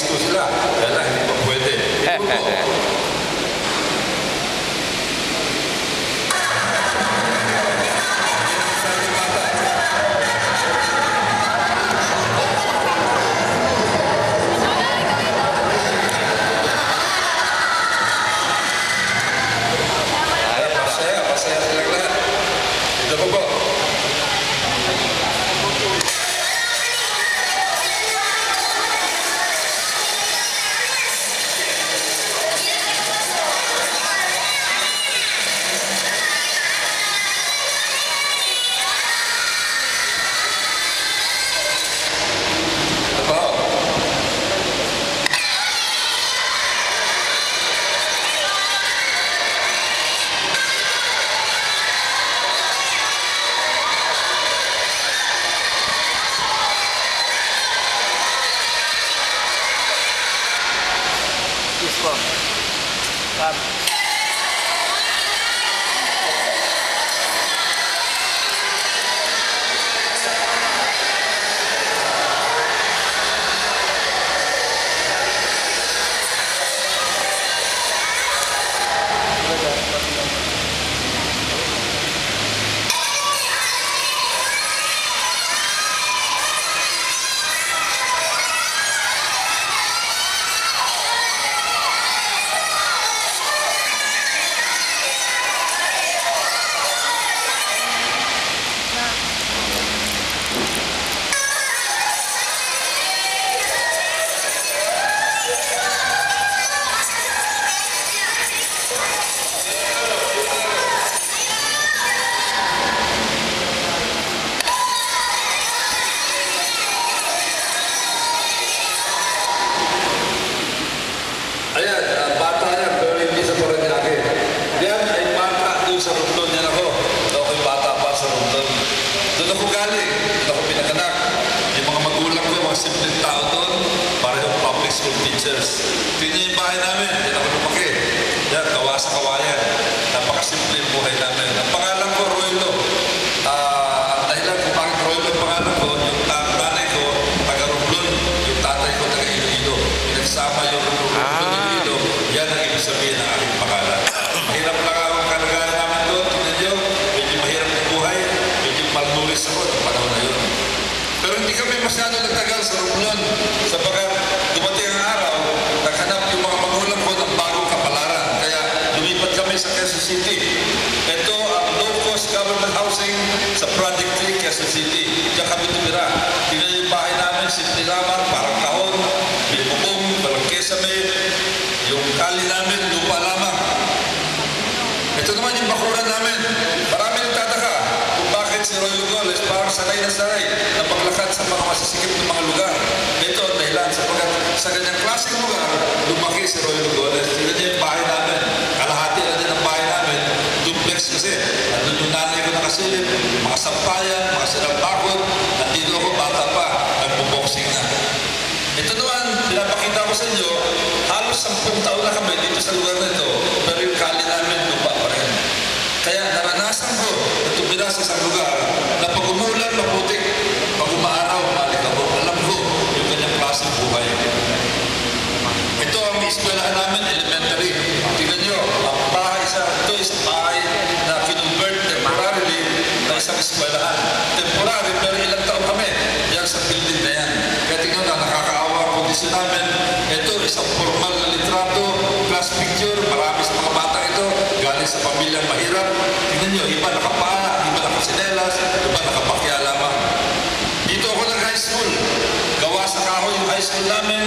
Kristo sila. Kaya lang, hindi pa pwede. Pasaya silang lahat. Ito po. Tingnan yung bahay namin, yan ako lumaki. Yan, gawa sa kawayan. Napakasimple yung buhay namin. Ang pangalan ko, Roylo. Ang dahilan kung bakit Roylo ang pangalan ko, yung nanay ko, taga Romblon, yung tatay ko, taga Iloilo. Pinagsama yung Romblon, Iloilo. Yan ang ibig sabihin ng aking pangalan. Mahirap lang ang kalagayan namin doon. Tingnan nyo, medyo mahirap yung buhay. Medyo malnulis ako ng panahon na yun. Pero hindi kami masyado nagtagal sa Romblon. Sabagat dumating ang araw, naghanap yung mga magulang ko ng bagong kapalaran. Kaya lumipat kami sa Quezon City. Ito ang low-cost government housing sa Project 3, Quezon City. Diyan kami tumira. Tingnan yung bahay namin, simple lamang, parang kahon, may bubong, walang kesame. Yung kali namin, lupa lamang. Ito naman yung bakuran namin. Marami nagtataka kung bakit si Roy Lugoles parang sanay na sanay na paglakad sa mga masisikip ng mga lugar. Ito ang dahilan sapagkat sa ganyang klaseng lugar, lumaki si Roy Lugoles. Tignan niya yung bahay namin. Kalahati na din ang bahay namin. Duplex kasi. Nandun yung nanay ko nakasilip, mga sampayan, mga sinabakot. Nandito ako, bata pa. Nagpo-boxing na. Ito naman, pinapakita ko sa inyo, halos 10 taon na kami dito sa lugar na ito, pero yung kali namin lupa pa rin. Kaya naranasan ko na tumira sa isang lugar na pag umulan, maputik. Pag umaaraw, malikabok. Alam ko yung kanyang klaseng buhay. Ito ang eskwelahan namin, elementary. Tingnan nyo, ang bahay ito isang bahay na kinonvert temporarily na isang eskwelahan. Temporary, pero ilang taon kami. Yan sa building na yan. Kaya tingnan na, nakakaawa ang kondisyon namin. Ito, isang formal na litrato, class picture, marami sa mga batang ito, galing sa pamilyang mahirap. Tingnan nyo, iba nakapaa, iba nakasinelas, iba nakapakya lamang. Dito ako nag-high school. Gawa sa kahoy yung high school namin,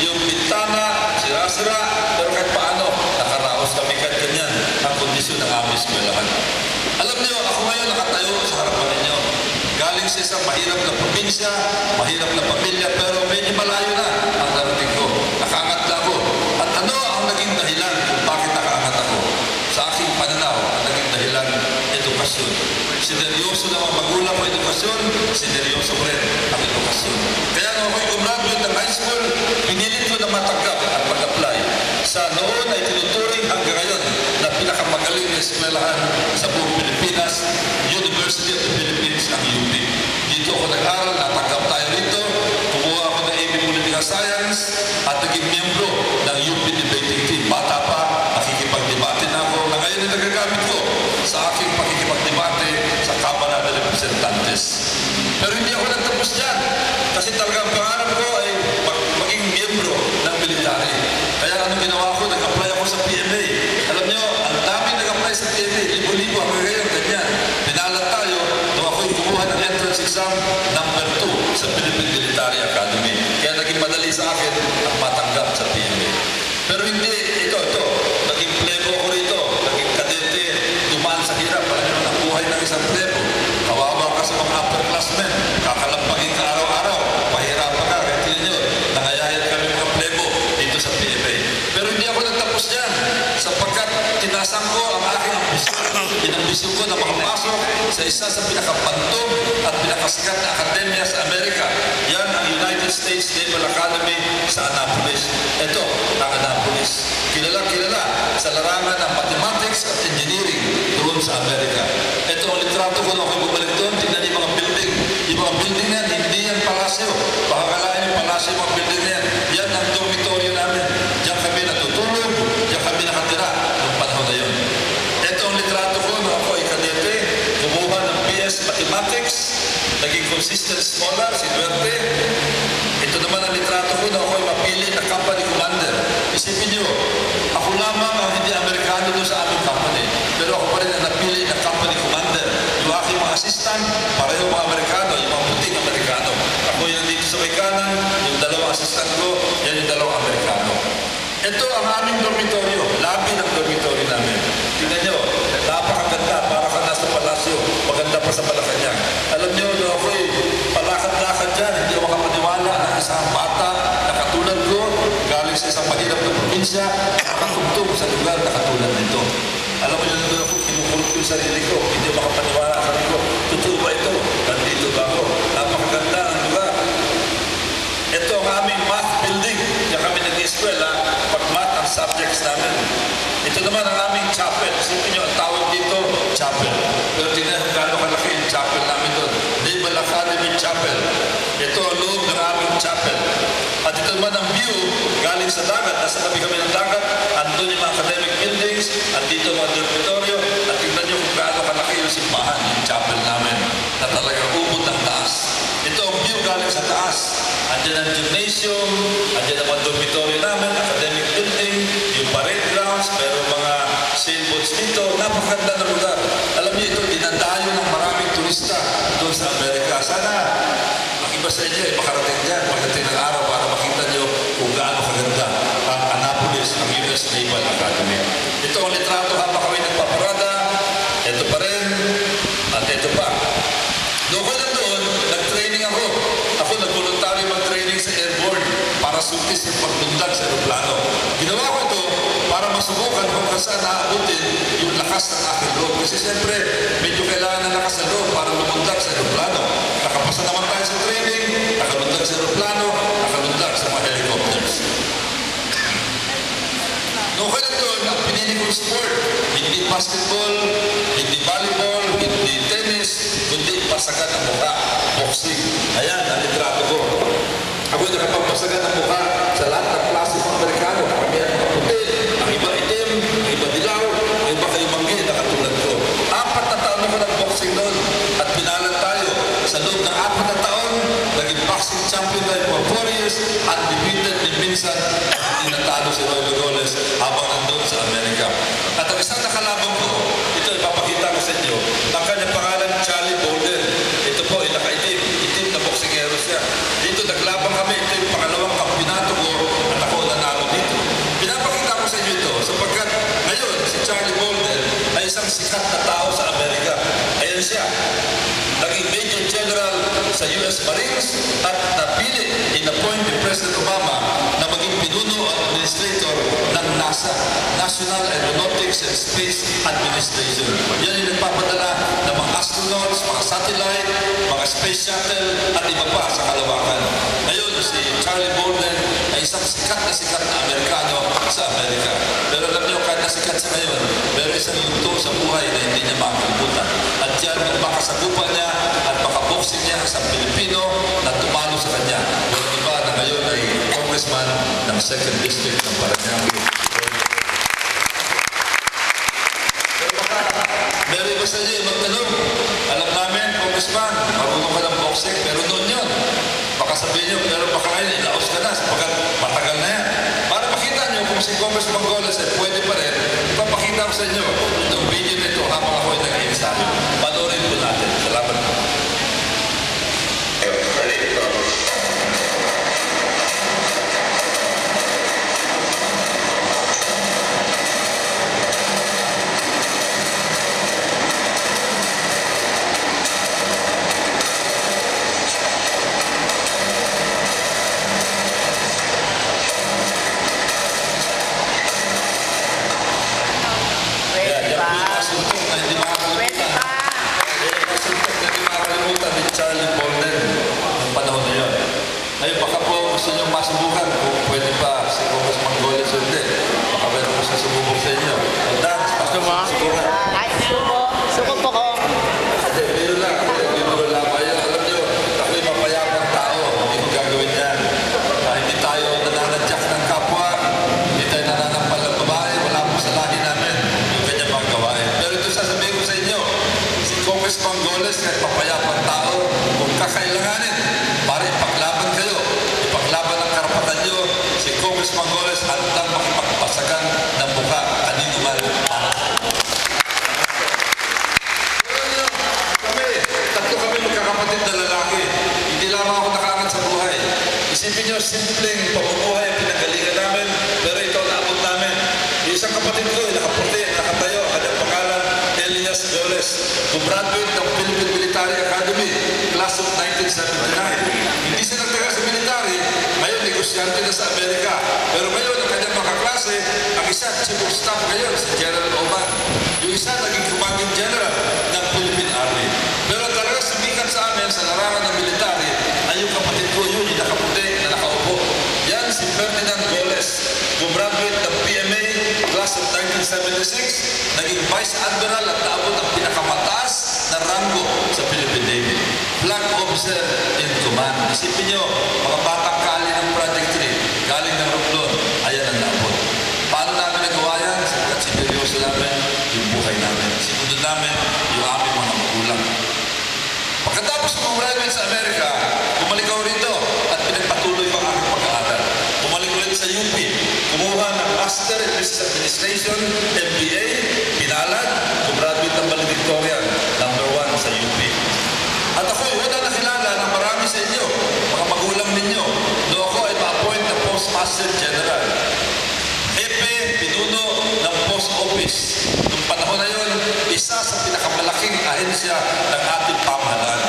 yung bintana, sira-sira, pero kahit paano, nakaraos kami kahit ganyan ang kondisyon ng aming eskwelahan. Alam niyo, ako ngayon nakatayo sa harapan ninyo. Galing sa isang mahirap na probinsya, mahirap na pamilya, pero medyo malayo na ang narating ko. Nakaangat na ako. At ano ang naging dahilan kung bakit nakaangat ako? Sa aking pananaw, ang naging dahilan, edukasyon. Sineryoso na mga magulang ko edukasyon, sineryoso ko rin ang edukasyon. Kaya nung ako'y gumraduate ng high school, pinilit ko na matanggap at mag-apply. Sa noon ay tinuturing hanggang ngayon na pinakamagaling na eskwelahan sa buong Pilipinas, University of the Philippines, ang UP. Dito ako nag-aral, natanggap tayo rito, kumuha ako ng AB Political Science, at Kasi talagang pangarap ko ay maging miyembro ng military. Kaya anong ginawa ko? Nag-apply ako sa PMA. Alam nyo, ang dami nag-apply sa PMA. Libo-libo hanggang ngayon, ganyan. Pinalat tayo nung ako'y kumuha ng entrance exam number 2 sa Philippine Military Academy. Kaya naging madali sa akin ang matanggap sa PMA. Pero hindi, ito. Naging plebo ko rito. Naging kadete, dumaan sa hirap. Alam nyo, ang buhay ng isang plebo. Kawawa ka sa mga upperclassmen. Kakalampagin ka araw-araw. Pahirapan ka. Kaya tinan nyo, nangayayan kami mga plebo dito sa PMA. Pero hindi ako nagtapos dyan. Sapagkat tinasang ko ang aking ambisyon. Inambisyon ko na makapasok sa isa sa pinakapantong at pinakasikat na akademya sa Amerika. Yan ang United States Naval Academy sa Annapolis. Ito, ang Annapolis. Kilala sa larangan ng mathematics at engineering doon sa Amerika. Ito ang litrato ko na ako'y bumalik doon. Tingnan yung mga building. Yung mga building na yan, hindi yan palasyo. Baka kalahin yung palasyo yung mga building na yan. Yan ang dormitorio namin. Diyan kami natutulog. Diyan kami nakatira noong panahon na yun. Ito ang litrato ko na ako ay kadete. Kumuha ng BS Mathematics. Naging consistent scholar, si Duerte. Ito naman ang litrato ko na ako ay mapili na company commander. Isipin nyo, ako lamang ang hindi Amerikano doon sa aming company. Pero ako pa rin ang napili na company commander. Yung aking mga assistant, pareho mga Amerikano, yung mga puting Amerikano. Ako yung dito sa may kanan, yung dalawang assistant ko, yan yung dalawang Amerikano. Ito ang aming dormitorio, labi ng dormitorio namin. Tingnan nyo, napakaganda, para ka nasa palasyo, maganda pa sa Malacanang. Alam nyo, ako'y palakad-lakad dyan, hindi ako makapaniwala na isang bata na katulad ko, galing sa isang mahirap na probinsya, nakatugtog sa lugar na katulad nito. Alam mo yun, ako kinukulot yung sarili ko, hindi ako makapaniwala sa sarili ko. Totoo ba ito? Nandito ba ako? Napakaganda ang lugar. Ito ang aming math building. Diyan kami nag-eskwela pag math ang subjects namin. Ito naman ang aming chapel. Isipin nyo, ang tawag dito, chapel. Pero tingnan kung gaano kalaki yung chapel namin doon. Naval Academy Chapel. Ito ang loob ng aming chapel. At ito naman ang view galing sa dagat. Nasa tabi kami ng dagat. Andun yung mga academic buildings. At dito mga dormitorio. At tingnan nyo kung gaano kalaki yung simbahan, yung chapel namin. Na talagang ubod ng taas. Ito ang view galing sa taas. Andiyan ang gymnasium, andiyan ang mga dormitorio namin, academic building, yung parade grounds, pero mga sailboats dito, napakaganda na lugar. Alam niyo ito, dinadayo ng maraming turista doon sa Amerika. Sana makiba sa inyo, makarating dyan, pagdating ng araw para makita niyo kung gaano kaganda ang Annapolis, ang US Naval Academy. Ito ang litrato habang kami nagpaparada, ito pa rin, at ito pa. Doon ko na doon, nag-training ako. Ako nag-voluntary mag-training sa airborne para sultis yung pagtundag sa aeroplano. Ginawa ko ito para masubukan kung saan naabutin yung lakas ng aking loob. Kasi siyempre, medyo kailangan ng lakas ng loob para lumundag sa aeroplano. Nakapasa naman tayo sa training, nakalundag sa aeroplano, nakalundag sa mga helicopters. Noong kaya doon, ang pinili kong sport, hindi basketball, hindi volleyball, hindi tennis, kundi pasagan ang mukha, boxing. Ayan, ang litrato ko. Ako nakapagpasagan ang mukha sa lahat ng klase ng Amerikano. Kami ang maputi, ang iba itim, ang iba dilaw, ang iba kayo manggi na katulad ko. 4 na taon ako ng-boxing doon at pinalan tayo. Sa loob ng 4 na taon, naging boxing champion tayo for 4 years, undefeated din minsan, hindi natalo si Roy Lugoles habang nandun sa Amerika. At ang isang nakalaban ko, ito ipapakita ko sa inyo, ang kanyang pangalan Charlie Bolden. Ito po, nakaitim, itim na boksingero siya. Dito naglaban kami, ito yung pangalawang kampinato ko at ako nanalo dito. Pinapakita ko sa inyo ito sapagkat ngayon si Charlie Bolden ay isang sikat na tao sa Amerika. Ayan siya, naging Major General sa US Marines at napili, in-appoint ni President Obama na maging pinuno at administrator ng NASA, National Aeronautics and Space Administration. Yan yung nagpapadala ng mga astronauts, mga satellite, mga space shuttle at iba pa sa kalawakan. Ngayon, si Charlie Bolden ay isang sikat na Amerikano sa Amerika. Pero alam niyo, kahit na sikat sa ngayon, pero isang yugto sa buhay na hindi niya makakalimutan. At yan ang makasagupan niya at makaboxing niya sa Pilipino na tumalo sa kanya. Yung iba na ngayon ay congressman ng 2nd District ng Parañaque. Pero baka, meron iba sa inyo magtanong, alam namin, congressman, marunong ka ng boxing, pero noon yun. Baka sabihin si Congressman Goles ay pwede pa rin, ipapakita ko sa inyo itong video nito habang ako ay nag-ensayo. Panoorin po natin. Salamat po. Charlie Bolden ng panahon na yun. Ngayon, baka po gusto nyo masubukan kung pwede pa si Congressman Goles o hindi. Baka meron ko sa sumubok sa inyo. Gusto mo? Suko po ko. Hindi, biro lang. Biro lang. Alam nyo, ako'y mapayapang tao. Hindi ko gagawin yan. Hindi tayo nananadyak ng kapwa. Hindi tayo nananampal ng babae. Wala po sa lahi namin yung kanyang mga gawain. Pero ito sasabihin ko sa inyo, si Congressman Goles kahit papayapang tao, kung kakailanganin para ipaglaban kayo, ipaglaban ang karapatan nyo, si Congressman Goles handang makipagpasagan ng buka kanino man para sa inyo. Tatlo kami magkakapatid na lalaki. Hindi lamang ako nakaangat sa buhay. Isipin nyo, simpleng pamumuhay ang pinagalingan namin, pero ito naabot namin. Yung isang kapatid ko, nakaputi, nakatayo, kanyang pangalan, Elias Goles, graduate ng Philippine Military Academy, class of 1979. Hindi siya nagtagal sa military, ngayon negosyante na sa Amerika. Pero ngayon, ang kanyang mga kaklase, ang isa, chief of staff ngayon, si General Oman. Yung isa, naging commanding general ng Philippine Army. Pero talaga sumikat sa amin sa larangan ng military ay yung kapatid ko yun, yung nakaputi na nakaupo. Yan si Ferdinand Goles, graduate ng PMA, class of 1976, naging Vice Admiral at naabot ang pinakamataas na rango sa Philippine Navy. Flag Officer in Command. Isipin nyo, mga batang kali ng Project 3, galing ng Romblon, ayan ang naabot. Paano namin nagawa yan? Sapagkat sineryoso namin yung buhay namin. Sinunod namin yung aming mga magulang. Pagkatapos mag-graduate sa Amerika, bumalik ako rito at pinagpatuloy pa ang aking pag-aaral. Bumalik ulit sa UP, kumuha ng Master in Business Administration, MBA, pinalad, graduate ng valedictorian, number 1 sa UP. At ako ay wala nakilala ng marami sa inyo, mga magulang ninyo, do ako ay ma-appoint na Postmaster General. Epe, pinuno ng Post Office. Noong panahon na yun, isa sa pinakamalaking ahensya ng ating pamahalaan.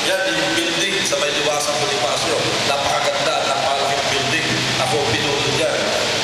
Yan, yung building sa may liwasang Bonifacio. Napakaganda, napakalaking building. Ako pinuno dyan.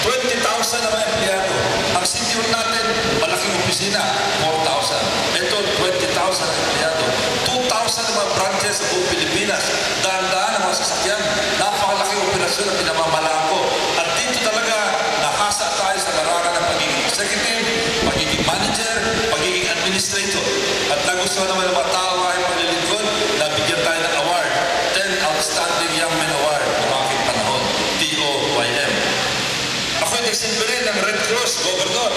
20,000 na mga empleyado. Ang city hall natin, malaking opisina, 4,000. Ito, 20,000 na empleyado. 2,000 na mga branches sa buong Pilipinas. Daan-daan ang mga sasakyan. Napakalaking operasyon na pinamamalaan ko. At dito talaga, nakasa tayo sa larangan ng pagiging executive, pagiging manager, pagiging administrator. At nagustuhan naman ng mga tao ay paglilingkod, nabigyan tayo ng award, 10 Outstanding Young Men Award ng aking panahon, TOYM. Ako'y nagsilbi rin ng Red Cross, Governor,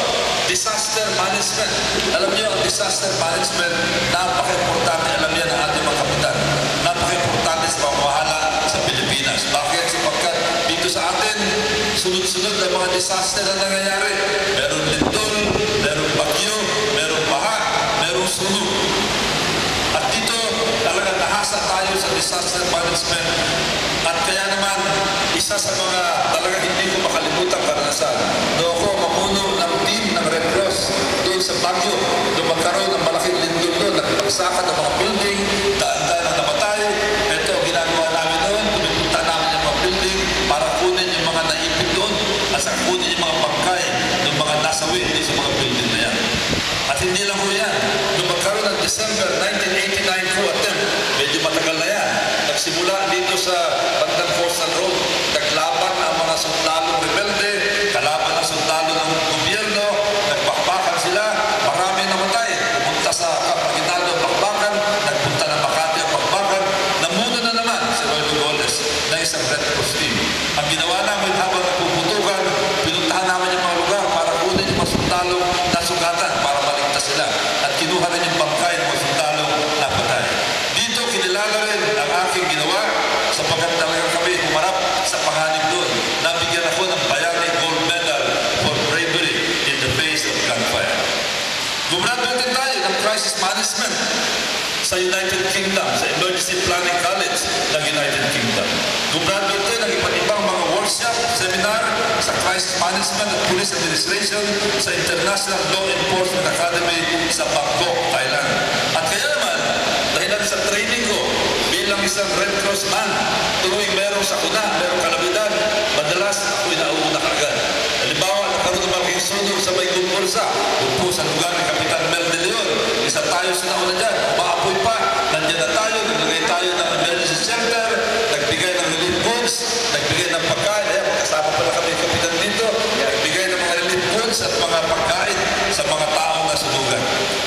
Disaster Management. Alam niyo, ang disaster management, napaka-importante, alam niya ng ating mga kapitan. Napaka-importante sa pamahala sa Pilipinas. Bakit? Sapagkat dito sa atin, sunod-sunod na mga disaster na nangyayari. Meron lindol, meron bagyo, meron baha, meron sunog. At dito, talaga nahasa tayo sa disaster management. At kaya naman, isa sa mga talaga hindi ko makalimutan karanasan, doon ako mamuno ng team ng Red Cross doon sa Baguio. Doon magkaroon ng malaking lindol doon, nagpagsakan ng mga building, daan-daan ang namatay. Ito, ginagawa namin doon, pumunta namin yung mga building para kunin yung mga naipit doon at saka kunin yung mga bangkay ng mga nasawi sa mga building na yan. At hindi lang po yan. Nung magkaroon ng December 1989 coup attempt, medyo matagal na yan. Nagsimula dito sa bandang Coastal Road, naglaban ang mga sundalong rebelde, kalaban ang sundalo ng gobyerno, nagpakbakan sila, marami namatay. Pumunta sa Capital ng Bakbakan, nagpunta ng Makati ang Bakbakan, namuno na naman si Roy Goles na isang Red Cross team. Ang ginawa namin habang nagpuputukan, pinuntahan namin yung mga lugar para kunin yung mga sundalong nasugatan para maligtas sila. At kinuha rin yung bangkay ng mga sundalong napatay. Dito kinilala rin ang aking ginawa sapagkat talagang kami humarap sa panganib doon. Nabigyan ako ng bayani Crisis Management sa United Kingdom, sa Emergency Planning College ng United Kingdom. Gumraduate din ng iba't ibang mga workshop, seminar sa Crisis Management at Police Administration sa International Law Enforcement Academy sa Bangkok, Thailand. At kaya naman, dahil sa training ko bilang isang Red Cross man, tuwing merong sakuna, merong kalamitan, madalas ako'y nauuna kagad. Halimbawa, nagkaroon ng malaking sunog sa may Gumbursa, po sa lugar ni Kapitan Mel de Leon. Isa tayo sinauna dyan, maapoy pa, nandiyan na tayo, naglagay tayo ng emergency shelter, nagbigay ng relief goods, nagbigay ng pagkain, kasama pala kami Kapitan dito, nagbigay ng mga relief goods at mga pagkain sa mga taong nasunugan.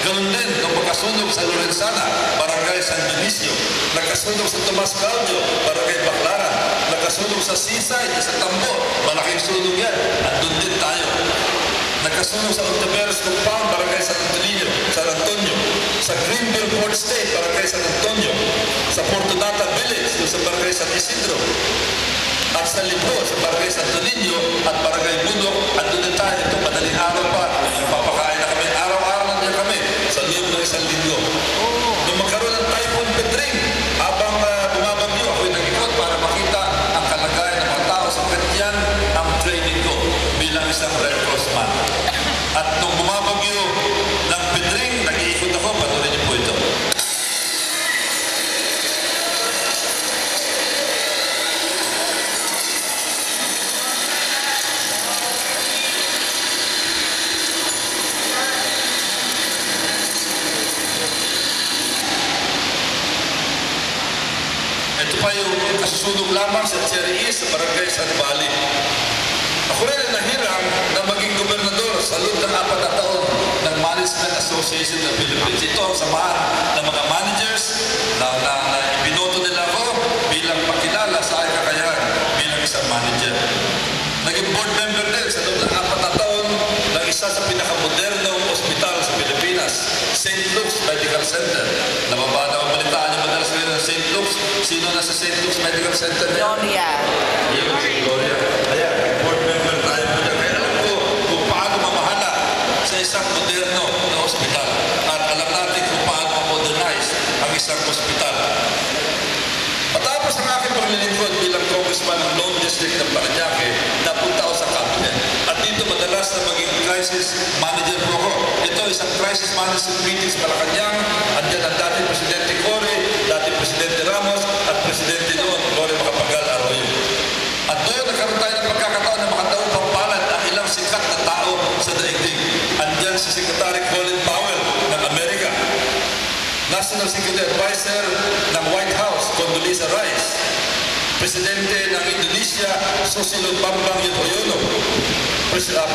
Ganun din, nung magkasunog sa Lorenzana, Barangay San Dionisio, nagkasunog sa Tomas Claudio, Barangay Baclaran, nagkasunog sa Sisay, sa Tambo, malaking sunog yan, andun din tayo. Nagkasunog sa Ontiveros Compound, Barangay San Antonio, sa Greenville Port State, Barangay San Antonio, sa Fortunata Village, sa Barangay San Isidro, at sa Libro, sa Barangay Santo Niño, at Barangay Bundok, andun din tayo. Ito, madaling araw pa, papakain na kami, araw-araw nandiyan kami, sa loob ng isang linggo. Nung magkaroon ng Typhoon Petring, habang bumabagyo, ako'y nag-ikot para makita ang kalagayan ng mga tao sa Petyan, ang training ko bilang isang Red Cross man. At nung bumabagyo ng Petring, nag-iikot ako, patuloy niyo po ito. Ito pa yung kasusunog lamang sa Cherry East, sa Barangay San Bali. Ako rin ay nahirang na maging gobernador sa loob ng 4 na taon ng Management Association of Philippines. Ito ang samahan ng mga managers na ibinoto nila ako bilang pakilala sa aking kakayahan bilang isang manager. Naging board member din sa loob ng 4 na taon ng isa sa pinakamodernong ospital sa Pilipinas, St. Luke's Medical Center. Nabalitaan niyo madalas ngayon ng St. Luke's. Sino nasa St. Luke's Medical Center? Gloria. Gloria. Ayan, board member tayo po dyan. Kaya alam ko kung paano mamahala sa isang moderno na ospital. At alam natin kung paano modernize ang isang ospital. Matapos ang aking paglilingkod bilang congressman ng Lone District ng Parañaque, napunta ako sa cabinet. At dito madalas na maging crisis manager po ako. Ito isang crisis management meeting sa Malacanang. Andiyan ang dating Presidente Cory, dating Presidente Ramos, at Presidente noon, Gloria Macapagal Arroyo. At doon nagkaroon tayo ng pagkakataon na makataong pagpalad ang ilang sikat na tao sa daigdig. Andiyan si Secretary Colin Powell ng Amerika, National Security Advisor ng White House, Condoleezza Rice, Presidente ng Indonesia, Susilo Bambang Yudhoyono,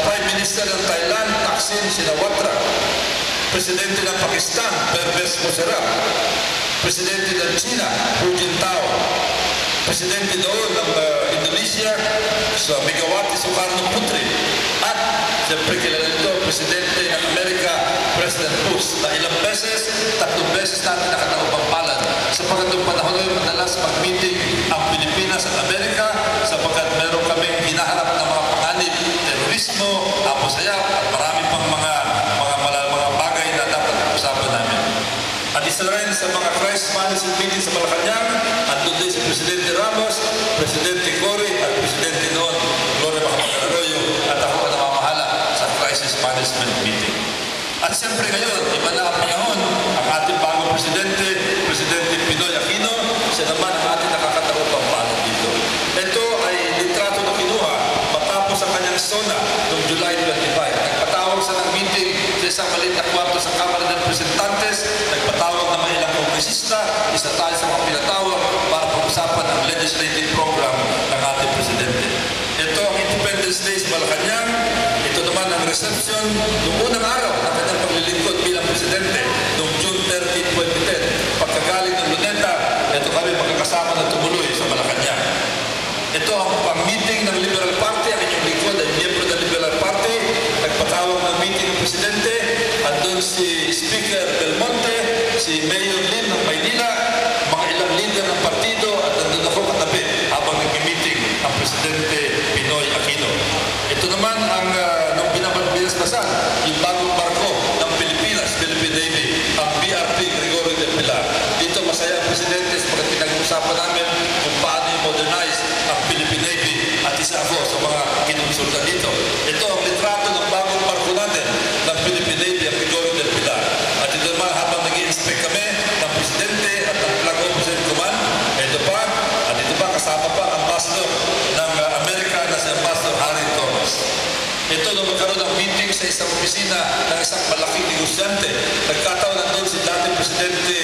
Prime Minister ng Thailand, Thaksin Shinawatra, Presidente ng Pakistan, Pervez Musharraf, Presidente ng China, Hu Jintao, Presidente doon ng Indonesia, sa Megawati Sukarno Putri, at siyempre kilala nito, Presidente ng Amerika, President Bush, na ilang beses, 3 beses natin nakataupang palad. Sapagkat noong panahon ngayon, madalas mag-meeting ang Pilipinas at Amerika sapagkat meron kaming hinaharap ng mga panganib, terorismo, aposayap, at marami pang mga bagay na dapat usapan namin. At isa rin sa mga crisis management meeting sa Malacanang, andun din si Presidente Ramos, Presidente Cory, at Presidente noon, Gloria Macapagal Arroyo, at ako ang namamahala sa crisis management meeting. At siyempre ngayon, iba na ang panahon, ang ating bagong Presidente, Presidente Pinoy Aquino, siya naman ang ating nakakataupang palad dito. Ito ay litrato na kinuha matapos ang kanyang SONA noong July 25. Nagpatawag sa ng meeting sa isang maliit na kwarto sa Kamara ng Representantes, nagpatawag na may ilang kongresista, isa tayo sa mga pinatawag para pag-usapan ang legislative program ng ating Presidente. Ito ang Independence Day sa Malacanang. Ito naman ang reception noong unang araw ng kanyang paglilingkod bilang Presidente noong June 30, 2010. Pagkagaling ng Luneta, ito kami magkakasama na tumuloy sa Malacanang. Ito ang meeting ng Liberal Party. Ang inyong lingkod ay miyembro ng Liberal Party. Nagpatawag ng meeting ng Presidente. Andun si Speaker Del Monte, si Mayor Lim ng Maynila, mga ilang leader ng partido, at andun ako katabi habang nag-meeting ang Presidente Pinoy Aquino. Ito naman ang nung binabasbasan yung bagong barko ng Pilipinas, Philippine Navy, ang isang opisina ng isang malaking negosyante. Nagkataon na doon si dating Presidente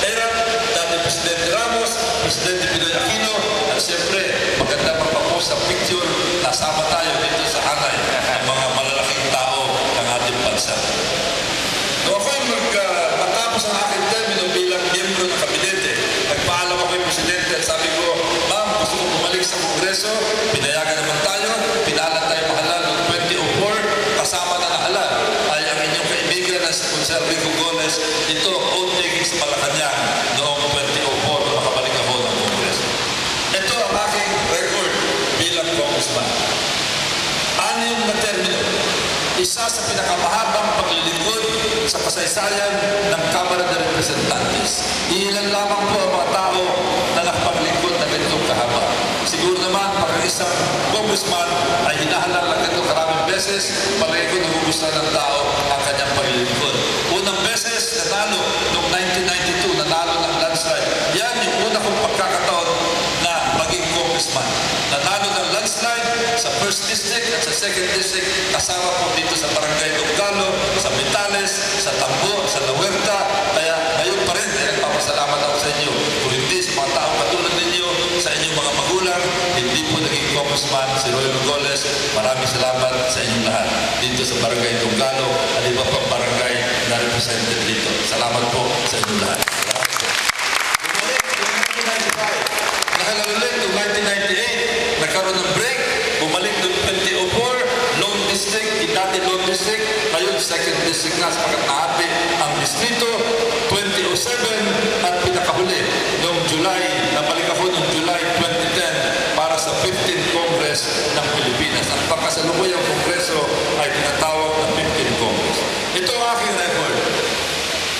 Erap, dating Presidente Ramos, Presidente Pinoy Aquino, at siyempre maganda magpapost ng picture, kasama tayo dito sa hanay ng mga malalaking tao ng ating bansa. Nung ako'y matapos ang aking termino bilang miyembro ng kabinete, nagpaalam ako kay Presidente at sabi ko, ma'am, gusto ko bumalik sa Kongreso, pinayagan naman tayo, pinahalan tayo mahalal noong 2004, kasama na nahalal ay ang inyong kaibigan na si Consul Rico Gones, ito ang oath-taking sa Malacanang noong 2004 na makabalik ako ng Kongreso. Ito ang aking record bilang congressman. Anim na termino, isa sa pinakamahabang paglilingkod sa kasaysayan ng Kamara de Representantes. Ilan lamang po ang mga tao na nakapaglingkod na ganitong kahaba. Siguro naman, pag isang congressman ay hinahalal na ganito karaming beses, palagi ko nagugustuhan ng tao ang kanyang paglilingkod. Unang beses, nanalo noong 1992, nanalo ng landslide. Yan yung una kong pagkakataon na maging congressman. Nanalo ng landslide sa 1st District at sa 2nd District, kasama po dito sa Barangay Dongkalo, sa Vitales, sa Tambo, sa La Huerta. Kaya ngayon pa rin, nagpapasalamat ako sa inyo. Kung hindi sa mga taong katulad ninyo, sa inyong mga magulang, hindi po naging congressman si Roy Rogoles. Maraming salamat sa inyong lahat dito sa Barangay Dongkalo at iba pang barangay na represented dito. Salamat po sa inyong lahat. Nakalala ulit noong 1998, nagkaroon ng break, bumalik noong 2004, Lone District, dati Lone District, ngayon 2nd District na sapagat nahabi ang distrito, 2007 at pinakahuli noong July, nabalik ako noong July 2010 para sa 15th Congress ng Pilipinas. Ang pagkasalukuyang Kongreso ay tinatawag na 15th Congress. Ito ang aking record.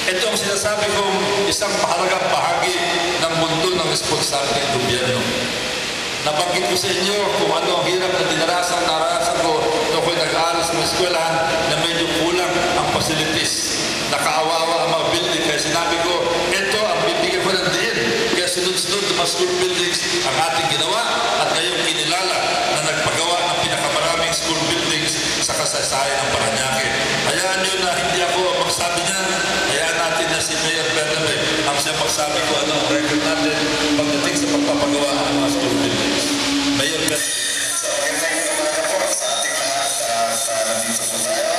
Ito ang sinasabi kong isang mahalagang bahagi ng mundo ng responsableng gobyerno. Nabanggit ko sa inyo kung ano ang hirap na naranasan ko nung ako'y nag-aaral sa mga eskwelahan na medyo kulang ang facilities. Nakaawawa ang mga building. Kaya sinabi ko, ito ang bibigyan ko ng diin. Kaya sunod-sunod ng mga school buildings ang ating ginawa at ngayong kinilala na nagpagawa ng pinakamaraming school buildings sa kasaysayan ng Parañaque. Hayaan nyo na hindi ako ang magsabi niyan. Hayaan natin na si Mayor Bernabe ang siya magsabi ko ano ang record natin pagdating sa pagpapagawa ng mga school buildings. Mayor Bernabe. So, magandang umaga po sa ating lahat sa nandito po tayo.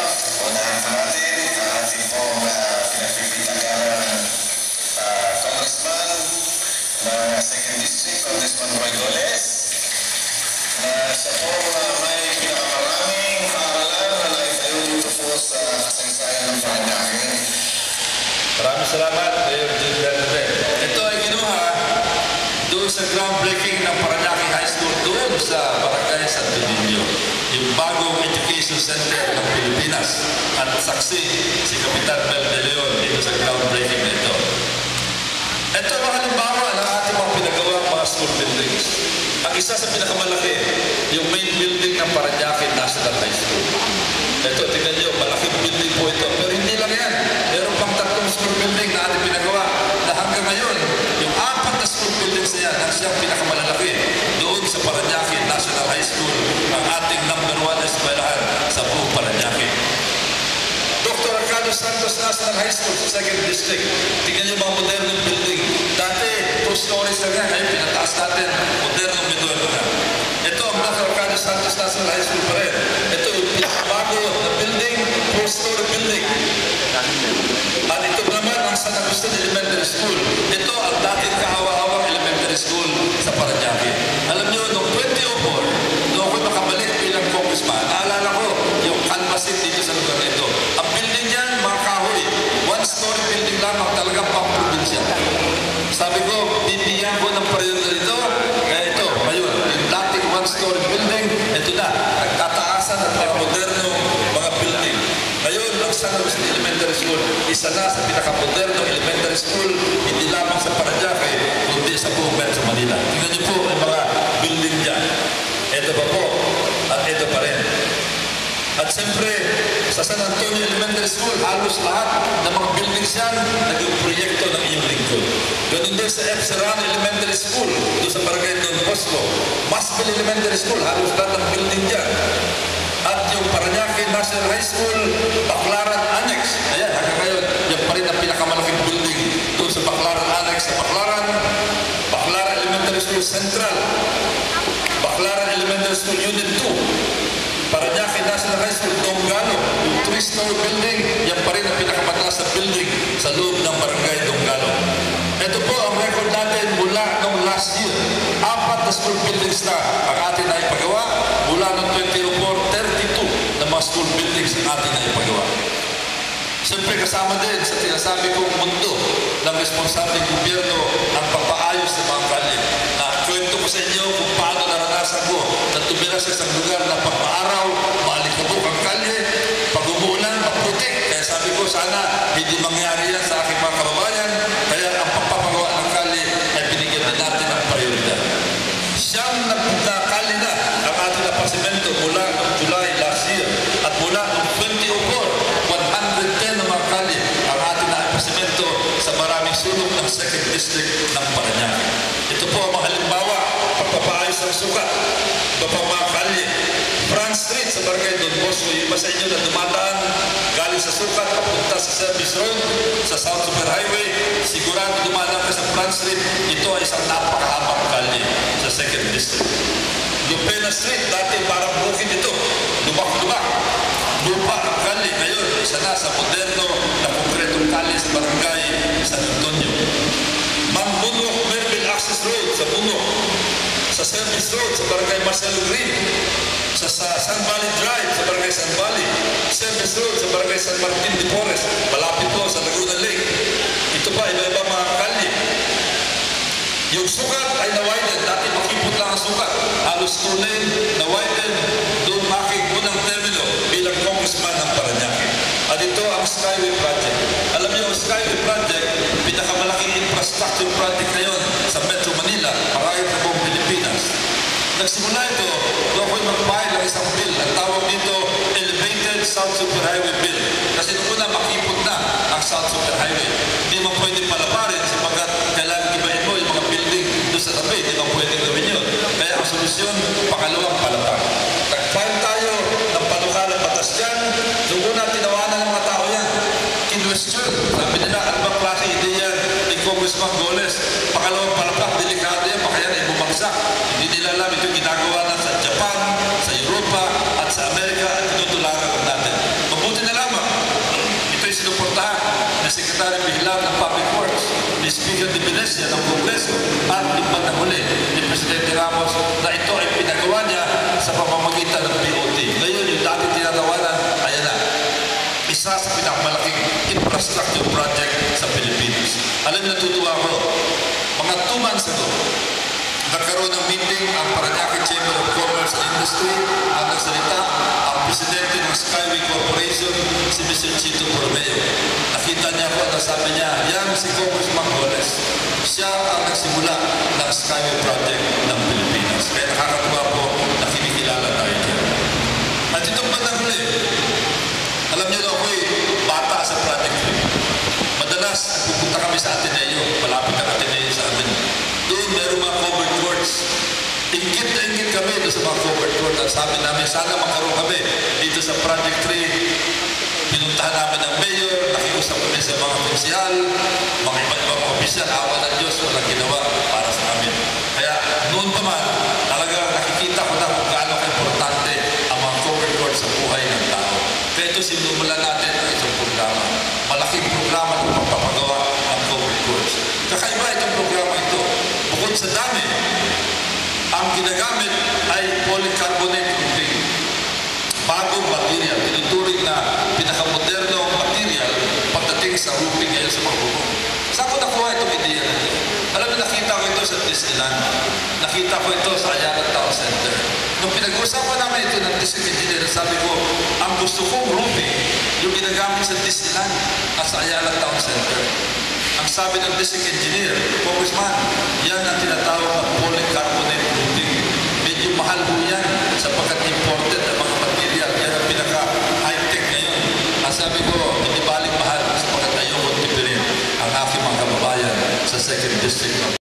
Unahin po natin ang ating pong pinagpipitagalan Congressman ng 2nd District, Congressman Roy Goles, na siya po may pinakamaraming kaaralan na naitayo dito po sa kasaysayan ng Parañaque. Maraming salamat, Mayor Jim Bernabe. Ito ay ginawa doon sa groundbreaking ng Parañaque High School doon sa Barangay Santo Niño, yung bagong education center ng Pilipinas. At saksi si Kapitan Mel De Leon dito sa groundbreaking na ito. Ito ang halimbawa ng ating mga pinagawang mga school buildings. Ang isa sa pinakamalaki, yung main building ng Parañaque National High School. Ito, tingnan nyo, malaking building po ito. Pero hindi lang yan. Meron pang 3 school building na ating pinagawa na hanggang ngayon, yung 4 na school buildings na yan, ang siyang pinakamalalaki doon sa Parañaque National High School, ang ating #1 eskwelahan sa buong Parañaque. Dr. Arcado Santos National High School sa 2nd District. Tingnan nyo mga modernong building. Dati, 2 stories lang yan. Ngayon, pinataas natin, modernong medorno na. Ito ang Dr. Arcado Santos National High School pa rin. Ito yung bago na building, 4-story building. At ito naman ang San Agustin Elementary School. Ito ang dating kahawa-hawang elementary school sa Parañaque. Alam nyo, noong 2004, noong ako'y makabalik bilang congressman, naalala ko yung canvasin dito sa lugar nito. Ang building yan, mga kahoy, 1-story building lamang, talagang pang-probinsya. Sabi ko, bibigyan ko ng periodo nito, kaya ito, ngayon, yung dating 1-story building, ito na, nagtataasan at mga moderno mga building. Ngayon, ang San Agustin Elementary School, isa na sa pinaka-moderno elementary school, hindi lamang sa Parañaque, kundi sa buong Metro Manila. Tingnan niyo po ang mga building dyan. Ito pa po, at ito pa rin. At siyempre, sa San Antonio Elementary School, halos lahat ng mga buildings yan, naging proyekto ng inyong lingkod. Ganun din sa F. Serrano Elementary School, doon sa Barangay Don Bosco. Masville Elementary School, halos lahat ng building dyan. At yung Parañaque National High School, Baclaran Annex. Ayan, hanggang ngayon, yan pa rin ang pinakamalaking building doon sa Baclaran Annex sa Baclaran. Baclaran Elementary School Central, Baclaran Elementary School Unit 2, Parañaque National High School, Donggalo, yung 3-story building, yan pa rin ang pinakamataas na building sa loob ng barangay Donggalo. Ito po ang record natin mula noong last year. 4 na school buildings na ang atin na ipagawa. Mula noong 2004, 32 na mga school buildings ang atin na ipagawa. Siyempre kasama din sa sinasabi kong mundo ng responsabling gobyerno ang papaayos ng mga kalye. Kwento ko sa inyo kung paano naranasan ko na tumira sa isang lugar na pag maaraw, maalikabok ang kalye, pag umuulan, maputik. Kaya sabi ko sana hindi mangyari yan sa aking mga kababayan. Kaya ang pagpapagawa ng kalye ay binigyan na natin ang prioridad. Siyang kalye na ang ating napasimento mula noong July last year at mula noong 2004, 110 na mga kalye ang ating napasimento sa maraming sulok ng 2nd District ng Parañaque. Ito po ang mga halimbawa, pagpapaayos ng sukat, ito po mga kalye. Front Street sa Barangay Don Bosco, yung iba sa inyo na dumadaan galing sa sukat, papunta sa Service Road, sa South Super Highway, sigurado dumadaan ka sa Front Street, ito ay isang napakahabang kalye sa 2nd District. Lupena Street, dati parang bukid ito, lubak-lubak. Lupa ang kalye, ngayon, isa na sa moderno na konkretong kalye sa Barangay San Antonio. Mambunok Melville Access Road sa Bunok, sa Service Road sa Barangay Marcelo Green, sa San Valley Drive sa Barangay San Valley, Service Road sa Barangay San Martin de Porres, malapit po sa Laguna Lake. Ito pa, iba-iba mga kalye. Yung sukat ay na-widen, dati makipot lang ang sukat, halos 2 lane, na-widen, doon making unang termino bilang congressman ng Parañaque. At ito ang Skyway Project. Alam niyo, ang Skyway Project, pinakamalaking infrastructure project ngayon sa Metro Manila, marahil sa buong Pilipinas. Nagsimula ito, doon ako'y magpahid ng isang bill. Ang tawag dito, Elevated South Super Highway Bill. Kasi noong una, makipot na ang South Super Highway. Hindi mo pwede palaparin sapagkat kailangan ibahin mo yung mga building doon sa tabi. Hindi mo pwede gawin yun. Kaya ang solusyon, pangalawang palapar. Nag-file tayo ng panukalang batas dyan. Noong una, tinawanan ng mga tao yan. Kinwestiyon. Sabi nila, ano ba klase ideya ni Congressman Goles? Pangalawang palapar, delikado yan. Baka yan ay bumagsak. Hindi nila alam ito ginagawa na sa Japan, sa Europa, at sa Amerika at tinutularan natin. Mabuti na lamang. Ito'y sinuportahan ni Secretary Bihilab ng Public Works, ni Speaker de Venecia ng Kongreso, at iba na huli ni Presidente Ramos na ito ay pinagawa niya sa pamamagitan ng BOT. Ngayon, yung dati tinatawanan, ayan na. Isa sa pinakamalaking infrastructure project sa Pilipinas. Alam niyo, natutuwa ko, mga 2 months ago, nagkaroon ng meeting ang Parañaque Chamber of Commerce and Industry. Ang nagsalita ang presidente ng Skyway Corporation, si Mr. Chito Borromeo. Nakita niya ko at sabi niya, yan si Congressman Goles. Siya ang nagsimula ng Skyway Project ng Pilipinas. Kaya nakakatuwa po na kinikilala tayo dyan. At itong bandang huli, alam niyo na ako'y bata sa Project 3. Madalas, pupunta kami sa Ateneo. Malapit ang Ateneo sa amin. Doon meron mga covered courts. Ingit na ingit kami doon sa mga covered court. At sabi namin, sana makaroon kami dito sa Project 3. Pinuntahan namin ang mayor, nakiusap kami sa mga konsyal, mga iba't ibang opisyal, awa ng Diyos, walang ginawa para sa amin. Kaya noon pa man, talagang nakikita ko na kung gaano ka-importante ang mga covered court sa buhay ng tao. Kaya ito sinumulan natin ang isang programa. Malaking programa ng pagpapagawa ng covered courts. Kakaiba itong programa ito. Bukod sa dami, ang ginagamit ay polycarbonate roofing. Bagong material, tinuturing na pinakamodernong material pagdating sa roofing ngayon sa mga bubong. Saan ko nakuha itong ideya nito? Alam mo, nakita ko ito sa Disneyland. Nakita ko ito sa Ayala Town Center. Nung pinag-usapan namin ito ng district engineer, sabi ko, ang gusto kong roofing, yung ginagamit sa Disneyland at sa Ayala Town Center. Ang sabi ng district engineer, Congressman, yan ang tinatawag na polycarbonate roofing. Medyo mahal po yan sapagkat imported ang mga material. Yan ang pinaka-high-tech ngayon. Ang sabi ko, hindi baling mahal sapagkat ayoko tipirin ang aking mga kababayan sa 2nd District.